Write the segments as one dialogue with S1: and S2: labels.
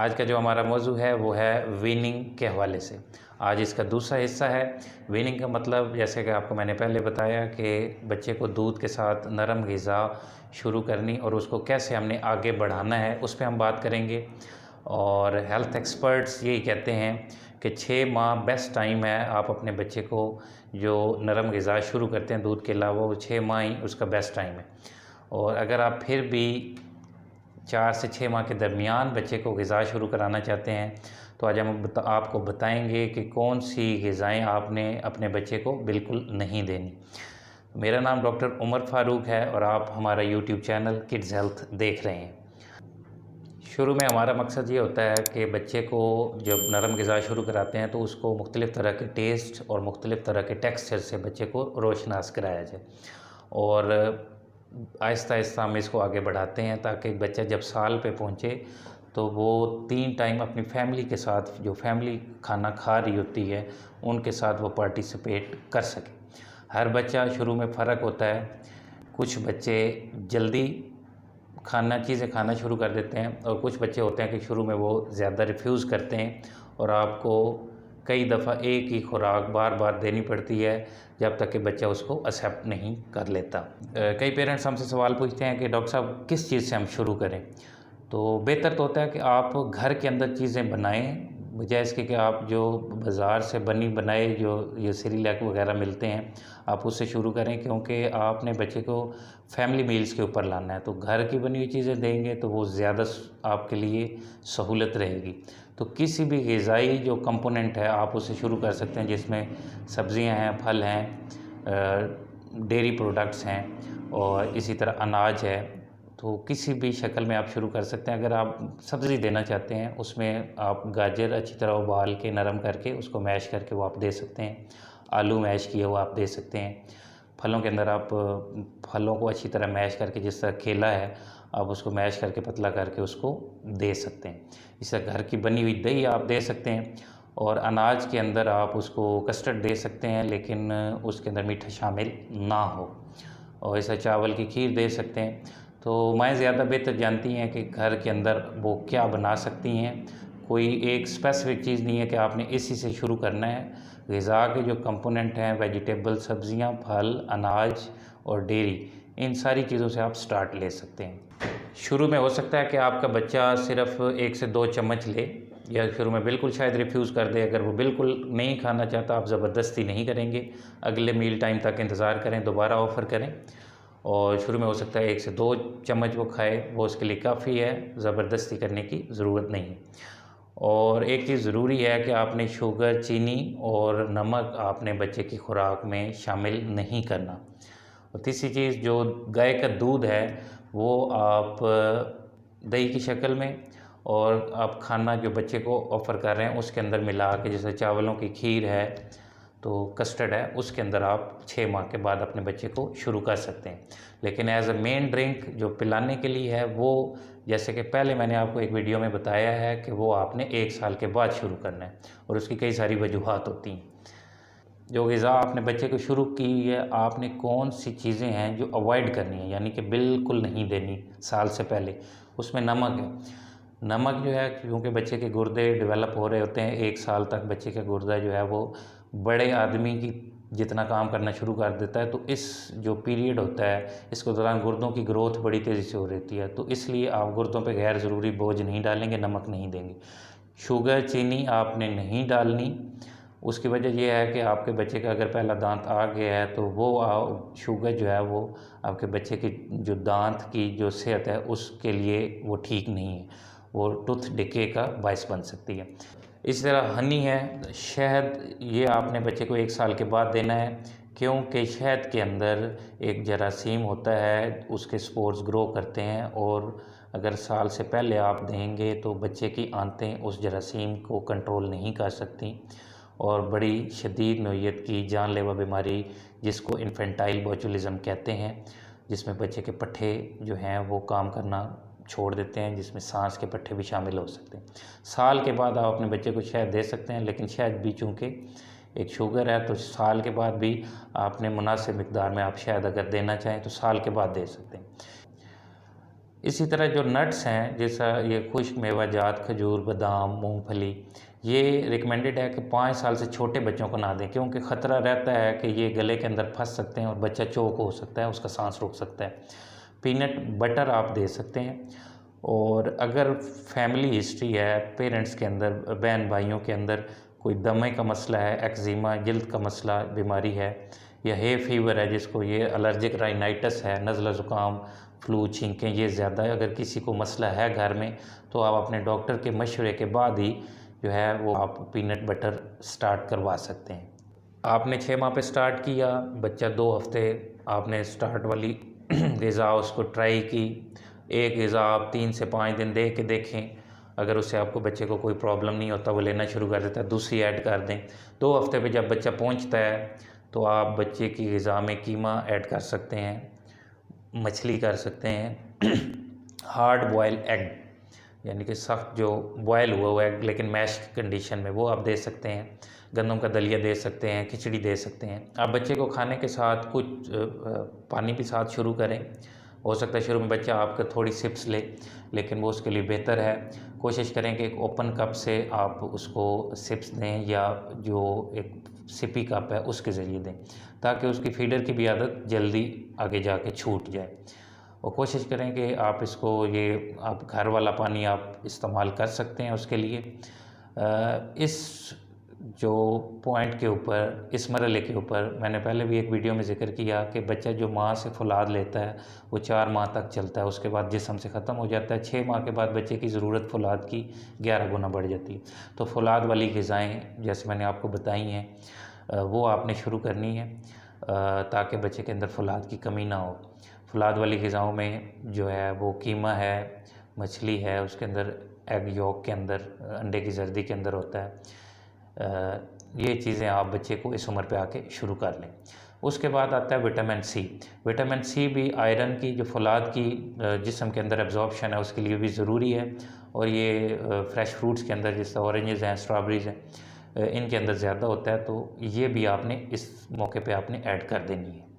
S1: आज का जो हमारा मौजू है वो है वीनिंग के हवाले से। आज इसका दूसरा हिस्सा है। वीनिंग का मतलब जैसे कि आपको मैंने पहले बताया कि बच्चे को दूध के साथ नरम ग़िज़ा शुरू करनी और उसको कैसे हमने आगे बढ़ाना है, उस पे हम बात करेंगे। और हेल्थ एक्सपर्ट्स यही कहते हैं कि 6 माह बेस्ट टाइम है। आप अपने बच्चे को जो नरम ग़िज़ा शुरू करते हैं दूध के अलावा, वो 6 माह ही उसका बेस्ट टाइम है। और अगर आप फिर भी 4 से 6 माह के दरमियान बच्चे को ग़िज़ा शुरू कराना चाहते हैं, तो आज हम आपको बताएंगे कि कौन सी ग़िज़ाएँ आपने अपने बच्चे को बिल्कुल नहीं देनी। मेरा नाम डॉक्टर उमर फ़ारूक है और आप हमारा यूट्यूब चैनल किड्स हेल्थ देख रहे हैं। शुरू में हमारा मकसद ये होता है कि बच्चे को जब नरम ग़िज़ा शुरू कराते हैं तो उसको मुख्तलिफ़ तरह के टेस्ट और मुख्तलिफ़ तरह के टेक्सचर से बच्चे को रोशनास कराया जाए। और आहिस्ता आहिस्ता हम इसको आगे बढ़ाते हैं ताकि बच्चा जब साल पे पहुँचे तो वो 3 टाइम अपनी फैमिली के साथ, जो फैमिली खाना खा रही होती है, उनके साथ वो पार्टिसिपेट कर सके। हर बच्चा शुरू में फ़र्क होता है। कुछ बच्चे जल्दी चीज़ें खाना शुरू कर देते हैं और कुछ बच्चे होते हैं कि शुरू में वो ज़्यादा रिफ्यूज़ करते हैं और आपको कई दफ़ा एक ही खुराक बार बार देनी पड़ती है जब तक कि बच्चा उसको एक्सेप्ट नहीं कर लेता। कई पेरेंट्स हमसे सवाल पूछते हैं कि डॉक्टर साहब किस चीज़ से हम शुरू करें। तो बेहतर तो होता है कि आप घर के अंदर चीज़ें बनाएं, बजाय इसके कि आप जो बाज़ार से बनी बनाए जो ये सेरेलैक वगैरह मिलते हैं आप उससे शुरू करें, क्योंकि आपने बच्चे को फैमिली मील्स के ऊपर लाना है। तो घर की बनी हुई चीज़ें देंगे तो वो ज़्यादा आपके लिए सहूलत रहेगी। तो किसी भी ग़िज़ाई जो कंपोनेंट है आप उससे शुरू कर सकते हैं, जिसमें सब्ज़ियां हैं, फल हैं, डेयरी प्रोडक्ट्स हैं और इसी तरह अनाज है। तो किसी भी शक्ल में आप शुरू कर सकते हैं। अगर आप सब्ज़ी देना चाहते हैं, उसमें आप गाजर अच्छी तरह उबाल के नरम करके उसको मैश करके वो आप दे सकते हैं। आलू मैश किए हुआ आप दे सकते हैं। फलों के अंदर आप फलों को अच्छी तरह मैश करके, जिस तरह केला है आप उसको मैश करके पतला करके उसको दे सकते हैं। इस तरह घर की बनी हुई दही आप दे सकते हैं। और अनाज के अंदर आप उसको कस्टर्ड दे सकते हैं, लेकिन उसके अंदर मीठा शामिल ना हो। और ऐसा चावल की खीर दे सकते हैं। तो माएँ ज़्यादा बेहतर जानती हैं कि घर के अंदर वो क्या बना सकती हैं। कोई एक स्पेसिफ़िक चीज़ नहीं है कि आपने इसी से शुरू करना है। ग़िज़ा के जो कंपोनेंट हैं, वेजिटेबल, सब्ज़ियाँ, फल, अनाज और डेयरी, इन सारी चीज़ों से आप स्टार्ट ले सकते हैं। शुरू में हो सकता है कि आपका बच्चा सिर्फ़ 1 से 2 चम्मच ले, या शुरू में बिल्कुल शायद रिफ्यूज़ कर दे। अगर वो बिल्कुल नहीं खाना चाहता, आप ज़बरदस्ती नहीं करेंगे। अगले मील टाइम तक इंतज़ार करें, दोबारा ऑफ़र करें। और शुरू में हो सकता है 1 से 2 चम्मच वो खाए, वो उसके लिए काफ़ी है, ज़बरदस्ती करने की ज़रूरत नहीं है। और एक चीज़ ज़रूरी है कि आपने शुगर, चीनी और नमक आपने बच्चे की खुराक में शामिल नहीं करना। और तीसरी चीज़, जो गाय का दूध है वो आप दही की शक्ल में, और आप खाना जो बच्चे को ऑफ़र कर रहे हैं उसके अंदर मिला के, जैसे चावलों की खीर है तो कस्टर्ड है, उसके अंदर आप 6 माह के बाद अपने बच्चे को शुरू कर सकते हैं। लेकिन एज़ अ मेन ड्रिंक जो पिलाने के लिए है, वो जैसे कि पहले मैंने आपको एक वीडियो में बताया है कि वो आपने 1 साल के बाद शुरू करना है और उसकी कई सारी वजूहात होती हैं। जो ग़िज़ा आपने बच्चे को शुरू की है, आपने कौन सी चीज़ें हैं जो अवॉइड करनी है, यानी कि बिल्कुल नहीं देनी साल से पहले। उसमें नमक है। नमक जो है, क्योंकि बच्चे के गुर्दे डेवलप हो रहे होते हैं, 1 साल तक बच्चे का गुर्दा जो है वो बड़े आदमी की जितना काम करना शुरू कर देता है। तो इस जो पीरियड होता है, इसके दौरान गुर्दों की ग्रोथ बड़ी तेज़ी से हो रहती है। तो इसलिए आप गुर्दों पे गैर ज़रूरी बोझ नहीं डालेंगे, नमक नहीं देंगे। शुगर, चीनी आपने नहीं डालनी। उसकी वजह यह है कि आपके बच्चे का अगर पहला दांत आ गया है तो वो शुगर जो है वो आपके बच्चे की जो दांत की जो सेहत है उसके लिए वो ठीक नहीं है, वो टूथ डिके का बायस बन सकती है। इसी तरह हनी है, शहद, ये आपने बच्चे को 1 साल के बाद देना है, क्योंकि शहद के अंदर एक जरासीम होता है, उसके स्पोर्स ग्रो करते हैं। और अगर साल से पहले आप देंगे तो बच्चे की आंतें उस जरासीम को कंट्रोल नहीं कर सकती और बड़ी शदीद नौइयत की जानलेवा बीमारी, जिसको इन्फेंटाइल बोचुलिज्म कहते हैं, जिसमें बच्चे के पट्टे जो हैं वो काम करना छोड़ देते हैं, जिसमें सांस के पट्टे भी शामिल हो सकते हैं। साल के बाद आप अपने बच्चे को शहद दे सकते हैं, लेकिन शहद भी चूँकि एक शुगर है तो साल के बाद भी आपने मुनासिब मिकदार में आप शहद अगर देना चाहें तो साल के बाद दे सकते हैं। इसी तरह जो नट्स हैं, जैसा ये खुश्क मेवाजात, खजूर, बादाम, मूंगफली, ये रिकमेंडेड है कि 5 साल से छोटे बच्चों को ना दें, क्योंकि ख़तरा रहता है कि ये गले के अंदर फंस सकते हैं और बच्चा चोक हो सकता है, उसका सांस रुक सकता है। पीनट बटर आप दे सकते हैं। और अगर फैमिली हिस्ट्री है पेरेंट्स के अंदर, बहन भाइयों के अंदर कोई दमे का मसला है, एक्जिमा, जल्द का मसला बीमारी है, या हे फीवर है जिसको ये एलर्जिक राइनाइटिस है, नज़ला ज़ुकाम, फ्लू, छींकें, ये ज़्यादा है, अगर किसी को मसला है घर में तो आप अपने डॉक्टर के मशवरे के बाद ही जो है वो आप पीनट बटर स्टार्ट करवा सकते हैं। आपने 6 माह पे स्टार्ट किया, बच्चा 2 हफ्ते आपने स्टार्ट वाली ग़िज़ा उसको ट्राई की। एक ग़िज़ा आप 3 से 5 दिन दे के देखें, अगर उससे आपको बच्चे को कोई प्रॉब्लम नहीं होता, वो लेना शुरू कर देता है, दूसरी ऐड कर दें। 2 हफ्ते पे जब बच्चा पहुंचता है तो आप बच्चे की ग़िज़ा में कीमा ऐड कर सकते हैं, मछली कर सकते हैं, हार्ड बॉयल एग यानी कि सख्त जो बॉयल हुआ एग लेकिन मैश्ड कंडीशन में, वो आप दे सकते हैं। गंदम का दलिया दे सकते हैं, खिचड़ी दे सकते हैं। आप बच्चे को खाने के साथ कुछ पानी भी साथ शुरू करें। हो सकता है शुरू में बच्चा आपका थोड़ी सिप्स ले, लेकिन वो उसके लिए बेहतर है। कोशिश करें कि एक ओपन कप से आप उसको सिप्स दें, या जो एक सिपी कप है उसके ज़रिए दें, ताकि उसकी फीडर की भी आदत जल्दी आगे जाके छूट जाए। और कोशिश करें कि आप इसको, ये आप घर वाला पानी आप इस्तेमाल कर सकते हैं उसके लिए। इस जो पॉइंट के ऊपर, इस मरहले के ऊपर मैंने पहले भी एक वीडियो में ज़िक्र किया कि बच्चा जो माँ से फौलाद लेता है वो 4 माह तक चलता है, उसके बाद जिस्म से ख़त्म हो जाता है। 6 माह के बाद बच्चे की ज़रूरत फौलाद की 11 गुना बढ़ जाती है। तो फौलाद वाली ग़िज़ाएँ जैसे मैंने आपको बताई हैं वो आपने शुरू करनी है, ताकि बच्चे के अंदर फौलाद की कमी ना हो। फौलाद वाली ग़िज़ाओं में जो है वो कीमा है, मछली है, उसके अंदर एग यॉक के अंदर, अंडे की जर्दी के अंदर होता है। ये चीज़ें आप बच्चे को इस उम्र पे आके शुरू कर लें। उसके बाद आता है विटामिन सी। विटामिन सी भी आयरन की, जो फौलाद की जिस्म के अंदर एब्जॉर्प्शन है उसके लिए भी ज़रूरी है। और ये फ्रेश फ्रूट्स के अंदर, जैसे ऑरेंजेस हैं, स्ट्रॉबेरीज़ हैं, इनके अंदर ज़्यादा होता है, तो ये भी आपने इस मौके पे आपने ऐड कर देनी है।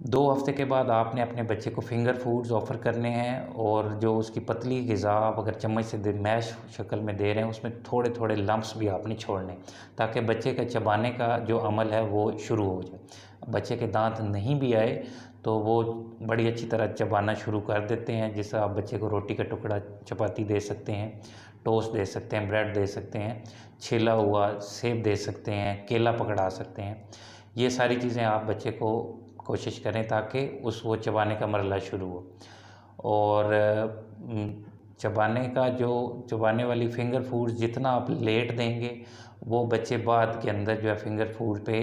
S1: 2 हफ्ते के बाद आपने अपने बच्चे को फिंगर फूड्स ऑफ़र करने हैं, और जो उसकी पतली ग़िज़ा आप अगर चम्मच से मैश शक्ल में दे रहे हैं उसमें थोड़े थोड़े लम्प्स भी आपने छोड़ने, ताकि बच्चे का चबाने का जो अमल है वो शुरू हो जाए। बच्चे के दांत नहीं भी आए तो वो बड़ी अच्छी तरह चबाना शुरू कर देते हैं। जैसे आप बच्चे को रोटी का टुकड़ा, चपाती दे सकते हैं, टोस्ट दे सकते हैं, ब्रेड दे सकते हैं, छिला हुआ सेब दे सकते हैं, केला पकड़ा सकते हैं। ये सारी चीज़ें आप बच्चे को कोशिश करें ताकि वो चबाने का मरहला शुरू हो। और चबाने वाली फिंगर फूड्स जितना आप लेट देंगे, वो बच्चे बाद के अंदर जो है फिंगर फूड पे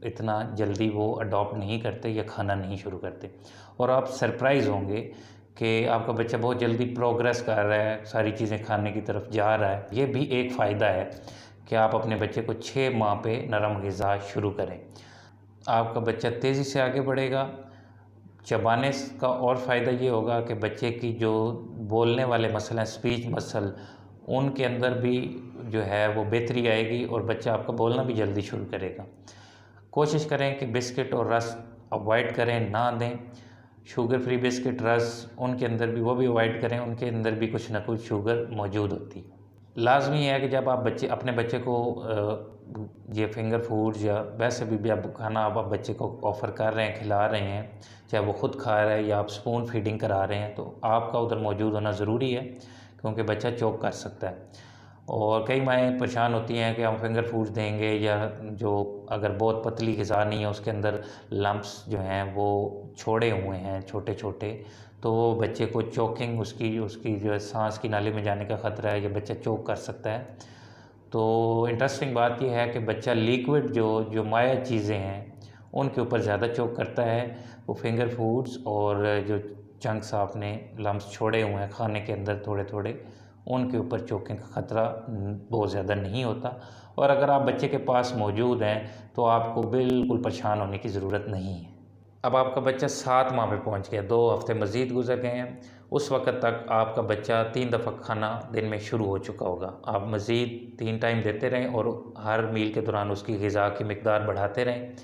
S1: इतना जल्दी वो अडॉप्ट नहीं करते या खाना नहीं शुरू करते। और आप सरप्राइज़ होंगे कि आपका बच्चा बहुत जल्दी प्रोग्रेस कर रहा है, सारी चीज़ें खाने की तरफ जा रहा है। ये भी एक फ़ायदा है कि आप अपने बच्चे को 6 माह पे नरम ग़िज़ा शुरू करें। आपका बच्चा तेज़ी से आगे बढ़ेगा। चबाने का और फ़ायदा ये होगा कि बच्चे की जो बोलने वाले मसल हैं, स्पीच मसल, उनके अंदर भी जो है वो बेहतरी आएगी और बच्चा आपका बोलना भी जल्दी शुरू करेगा। कोशिश करें कि बिस्किट और रस अवॉइड करें, ना दें। शुगर फ्री बिस्किट, रस, उनके अंदर भी वो भी अवॉइड करें, उनके अंदर भी कुछ ना कुछ शुगर मौजूद होती है। लाजमी है कि जब आप अपने बच्चे को ये फिंगर फूड्स या वैसे भी आप खाना आप बच्चे को ऑफ़र कर रहे हैं, खिला रहे हैं, चाहे वो ख़ुद खा रहा है या आप स्पून फीडिंग करा रहे हैं, तो आपका उधर मौजूद होना ज़रूरी है, क्योंकि बच्चा चोक कर सकता है। और कई माएँ परेशान होती हैं कि हम फिंगर फूड्स देंगे, या जो अगर बहुत पतली ग़िज़ा नहीं है उसके अंदर लम्प्स जो हैं वो छोड़े हुए हैं छोटे छोटे, तो बच्चे को चोकिंग, उसकी जो है सांस की नाली में जाने का ख़तरा है, या बच्चा चोक कर सकता है। तो इंटरेस्टिंग बात यह है कि बच्चा लिक्विड जो माया चीज़ें हैं उनके ऊपर ज़्यादा चोक करता है। वो फिंगर फूड्स और जो चंक्स आपने लम्प्स छोड़े हुए हैं खाने के अंदर थोड़े थोड़े, उनके ऊपर चोकिंग का ख़तरा बहुत ज़्यादा नहीं होता। और अगर आप बच्चे के पास मौजूद हैं तो आपको बिल्कुल परेशान होने की ज़रूरत नहीं है। अब आपका बच्चा 7 माह पे पहुंच गया, 2 हफ्ते मज़ीद गुजर गए हैं। उस वक्त तक आपका बच्चा 3 दफ़ा खाना दिन में शुरू हो चुका होगा। आप मज़ीद 3 टाइम देते रहें और हर मील के दौरान उसकी ग़िज़ा की मिकदार बढ़ाते रहें।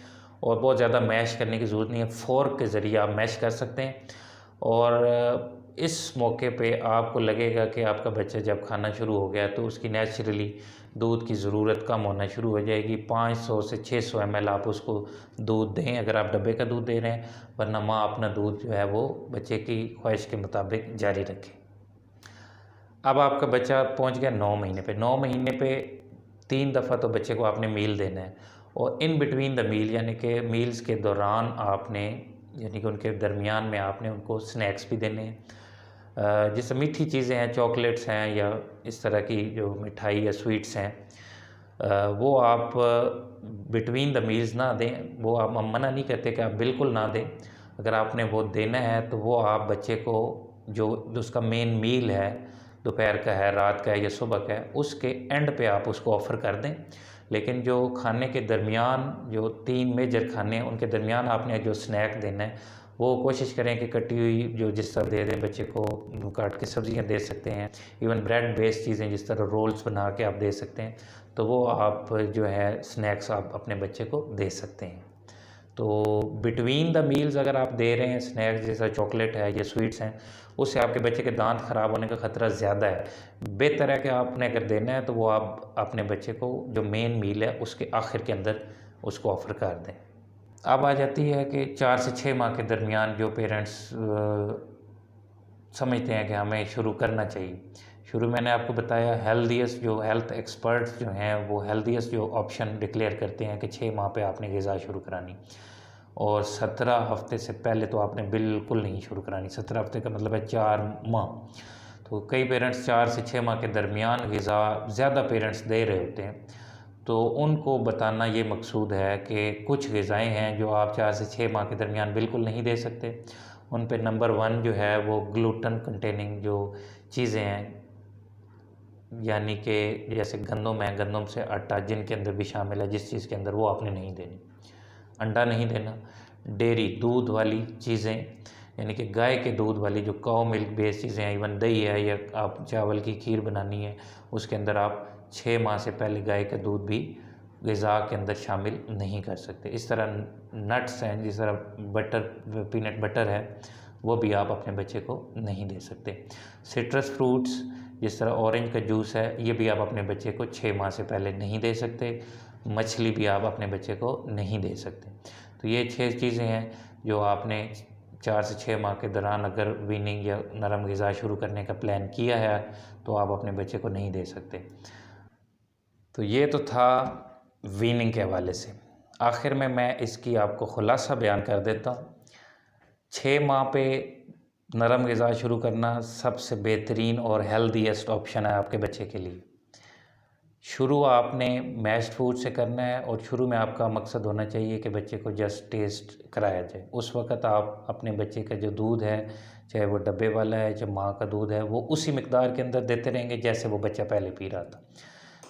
S1: और बहुत ज़्यादा मैश करने की ज़रूरत नहीं है, फ़ोर्क के ज़रिए आप मैश कर सकते हैं। और इस मौके पे आपको लगेगा कि आपका बच्चा जब खाना शुरू हो गया तो उसकी नेचुरली दूध की ज़रूरत कम होना शुरू हो जाएगी। 500 से 600 ml आप उसको दूध दें अगर आप डब्बे का दूध दे रहे हैं, वरना माँ अपना दूध जो है वो बच्चे की ख्वाहिश के मुताबिक जारी रखें। अब आपका बच्चा पहुंच गया 9 महीने पे। 9 महीने पे 3 दफ़ा तो बच्चे को आपने मील देना है, और इन बिटवीन द मील यानी कि मील्स के दौरान आपने यानी कि उनके दरमियान में आपने उनको स्नैक्स भी देने हैं। जैसे मीठी चीज़ें हैं, चॉकलेट्स हैं या इस तरह की जो मिठाई या स्वीट्स हैं, वो आप बिटवीन द मील्स ना दें। वो आप मना नहीं करते कि आप बिल्कुल ना दें। अगर आपने वो देना है तो वो आप बच्चे को जो उसका मेन मील है, दोपहर का है, रात का है या सुबह का है, उसके एंड पे आप उसको ऑफ़र कर दें। लेकिन जो खाने के दरमियान जो 3 मेजर खाने हैं उनके दरमियान आपने जो स्नैक देना है वो कोशिश करें कि कटी हुई जो जिस तरह दे दें बच्चे को, काट के सब्जियां दे सकते हैं, इवन ब्रेड बेस्ड चीज़ें जिस तरह रोल्स बना के आप दे सकते हैं, तो वो आप जो है स्नैक्स आप अपने बच्चे को दे सकते हैं। तो बिटवीन द मील्स अगर आप दे रहे हैं स्नैक्स जैसा चॉकलेट है या स्वीट्स हैं, उससे आपके बच्चे के दांत ख़राब होने का ख़तरा ज़्यादा है। बेहतर है कि आपने अगर देना है तो वो आप अपने बच्चे को जो मेन मील है उसके आखिर के अंदर उसको ऑफ़र कर दें। अब आ जाती है कि 4 से 6 माह के दरमियान जो पेरेंट्स समझते हैं कि हमें शुरू करना चाहिए। शुरू मैंने आपको बताया हेल्दीएस्ट जो हेल्थ एक्सपर्ट्स जो हैं वो हेल्दीएस्ट जो ऑप्शन डिक्लेयर करते हैं कि 6 माह पे आपने ग़िज़ा शुरू करानी, और 17 हफ्ते से पहले तो आपने बिल्कुल नहीं शुरू करानी। 17 हफ्ते का मतलब है 4 माह। तो कई पेरेंट्स 4 से 6 माह के दरमियान ग़िज़ा ज़्यादा पेरेंट्स दे रहे होते हैं, तो उनको बताना ये मकसूद है कि कुछ ग़िज़ाएँ हैं जो आप 4 से 6 माह के दरमियान बिल्कुल नहीं दे सकते। उन पे नंबर 1 जो है वो ग्लूटन कंटेनिंग जो चीज़ें हैं, यानी कि जैसे गंदम है, गंदम से आटा जिनके अंदर भी शामिल है जिस चीज़ के अंदर, वो आपने नहीं देनी। अंडा नहीं देना। डेयरी दूध वाली चीज़ें यानी कि गाय के दूध वाली जो काऊ मिल्क बेस्ड चीज़ें हैं, इवन दही है या आप चावल की खीर बनानी है उसके अंदर आप 6 माह से पहले गाय का दूध भी ग़िज़ा के अंदर शामिल नहीं कर सकते। इस तरह नट्स हैं, जिस तरह बटर पीनट बटर है, वो भी आप अपने बच्चे को नहीं दे सकते। सिट्रस फ्रूट्स जिस तरह ऑरेंज का जूस है, ये भी आप अपने बच्चे को 6 माह से पहले नहीं दे सकते। मछली भी आप अपने बच्चे को नहीं दे सकते। तो ये 6 चीज़ें हैं जो आपने 4 से 6 माह के दौरान अगर वीनिंग या नरम ग़िज़ा शुरू करने का प्लान किया है तो आप अपने बच्चे को नहीं दे सकते। तो ये तो था वीनिंग के हवाले से। आखिर में मैं इसकी आपको ख़ुलासा बयान कर देता हूँ। 6 माह पे नरम ग़िज़ा शुरू करना सबसे बेहतरीन और हेल्दीएस्ट ऑप्शन है आपके बच्चे के लिए। शुरू आपने मैश्ड फूड से करना है, और शुरू में आपका मकसद होना चाहिए कि बच्चे को जस्ट टेस्ट कराया जाए। उस वक़्त आप अपने बच्चे का जो दूध है, चाहे वो डब्बे वाला है, चाहे माँ का दूध है, वो उसी मिक़दार के अंदर देते रहेंगे जैसे वो बच्चा पहले पी रहा था।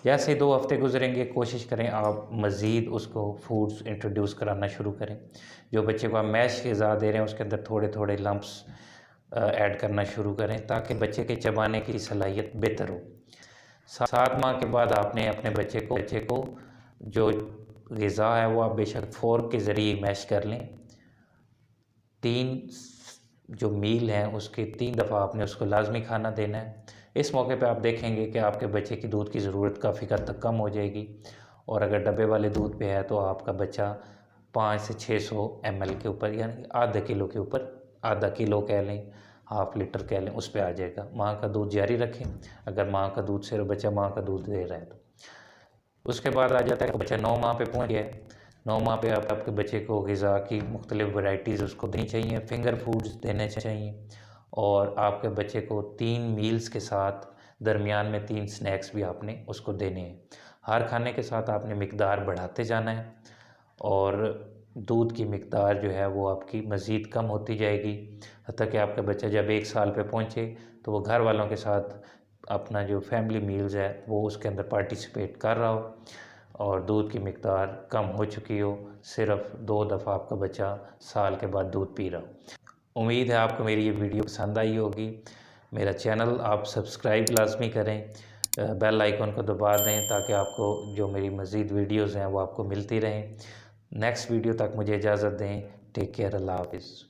S1: जैसे 2 हफ़्ते गुजरेंगे कोशिश करें आप मज़ीद उसको फूड्स इंट्रोड्यूस कराना शुरू करें। जो बच्चे को आप मैश ग़िज़ा दे रहे हैं उसके अंदर थोड़े थोड़े लम्प्स ऐड करना शुरू करें ताकि बच्चे के चबाने की सलाहियत बेहतर हो। 7 माह के बाद आपने अपने बच्चे को जो ग़िज़ा है वो आप बेशक फ़ोर्क के ज़रिए मैश कर लें। 3 जो मील हैं उसके 3 दफ़ा आपने उसको लाज़मी खाना देना है। इस मौके पे आप देखेंगे कि आपके बच्चे की दूध की ज़रूरत काफ़ी हद तक कम हो जाएगी, और अगर डब्बे वाले दूध पे है तो आपका बच्चा 5 से 600 ml के ऊपर, यानी आधा किलो के ऊपर, आधा किलो कह लें, हाफ़ लीटर कह लें, उस पे आ जाएगा। माँ का दूध जारी रखें अगर माँ का दूध से बच्चा माँ का दूध दे रहा है तो। उसके बाद आ जाता है बच्चा 9 माह पे पहुँच गया है। 9 माह पे आप आपके बच्चे को ग़िज़ा की मुख्तलिफ़ वैराइटीज़ उसको देनी चाहिए, फिंगर फूड्स देने चाहिए, और आपके बच्चे को 3 मील्स के साथ दरमियान में 3 स्नैक्स भी आपने उसको देने हैं। हर खाने के साथ आपने मिक़दार बढ़ाते जाना है, और दूध की मिक़दार जो है वो आपकी मज़ीद कम होती जाएगी, हत्ता कि आपका बच्चा जब 1 साल पे पहुँचे तो वो घर वालों के साथ अपना जो फैमिली मील्स है वो उसके अंदर पार्टिसिपेट कर रहा हो, और दूध की मिक़दार कम हो चुकी हो, सिर्फ़ 2 दफ़ा आपका बच्चा साल के बाद दूध पी रहा हो। उम्मीद है आपको मेरी ये वीडियो पसंद आई होगी। मेरा चैनल आप सब्सक्राइब लाज़मी करें, बेल आइकन को दबा दें ताकि आपको जो मेरी मज़ीद वीडियोज़ हैं वो आपको मिलती रहें। नेक्स्ट वीडियो तक मुझे इजाज़त दें। टेक केयर, अल्लाह हाफ़िज़।